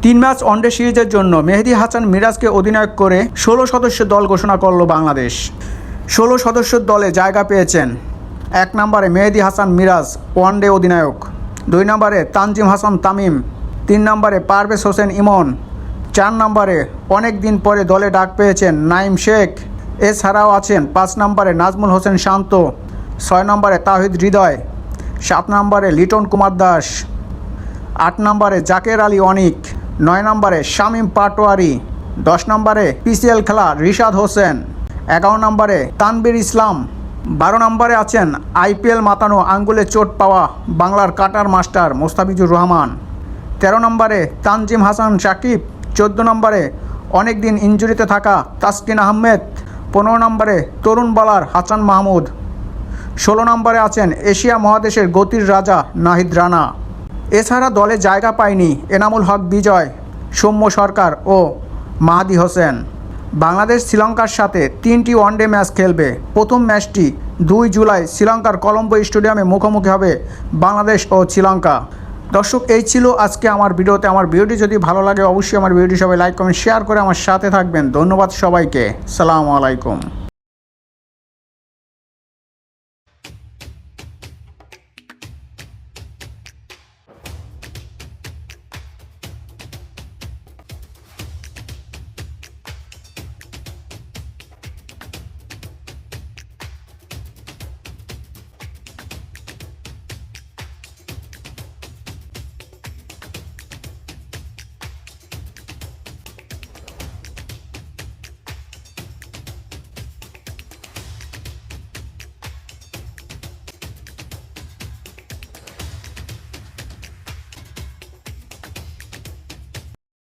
3 match one day সিরিজের জন্য মেহেদী হাসান মিরাজকে অধিনায়ক করে 16 সদস্যের দল ঘোষণা করল বাংলাদেশ। 16 সদস্যের দলে জায়গা পেয়েছেন 1 নম্বরে মেহেদী হাসান মিরাজ, ওয়ানডে অধিনায়ক। 2 নম্বরে তানজিম হাসান তামিম। 3 নম্বরে পারভেজ হোসেন ইমন। 4 নম্বরে অনেক দিন পরে দলে ডাক পেয়েছেন নাঈম শেখ। এছাড়াও আছেন 5 নম্বরে নাজমুল হোসেন শান্ত, 6 নম্বরে তাওহিদ হৃদয়, 7 নম্বরে লিটন কুমার দাস, 8 নম্বরে জাকের আলী অনিক, 9 নম্বরে শামীম পাটোয়ারি, 10 নম্বরে পিসিএল খেলা রিশাদ হোসেন, 11 নম্বরে তানবীর ইসলাম, 12 নম্বরে আছেন আইপিএল মাতানো আঙ্গুলে চোট পাওয়া বাংলার কাটার মাস্টার মোস্তাফিজুর রহমান, 13 নম্বরে তানজিম হাসান সাকিব, 14 নম্বরে অনেক দিন ইনজুরিতে থাকা তাসকিন আহমেদ, 15 নম্বরে তরুণ বোলার হাসান মাহমুদ, 16 নম্বরে আছেন এশিয়া মহাদেশের গতির রাজা নাহিদ রানা। এছাড়া দলে জায়গা পায়নি এনামুল হক বিজয়, সৌম্য সরকার ও মাহাদি হোসেন। বাংলাদেশ শ্রীলঙ্কার সাথে 3টি ওয়ানডে ম্যাচ খেলবে। প্রথম ম্যাচটি 2 জুলাই শ্রীলঙ্কার কলম্বো স্টেডিয়ামে মুখোমুখি হবে বাংলাদেশ ও শ্রীলঙ্কা। দর্শক, এই ছিল আজকে আমার ভিডিওতে। আমার ভিডিওটি যদি ভালো লাগে অবশ্যই আমার ভিডিওটি সবাই লাইক কমেন্ট শেয়ার করে আমার সাথে থাকবেন। ধন্যবাদ সবাইকে। সালামু আলাইকুম।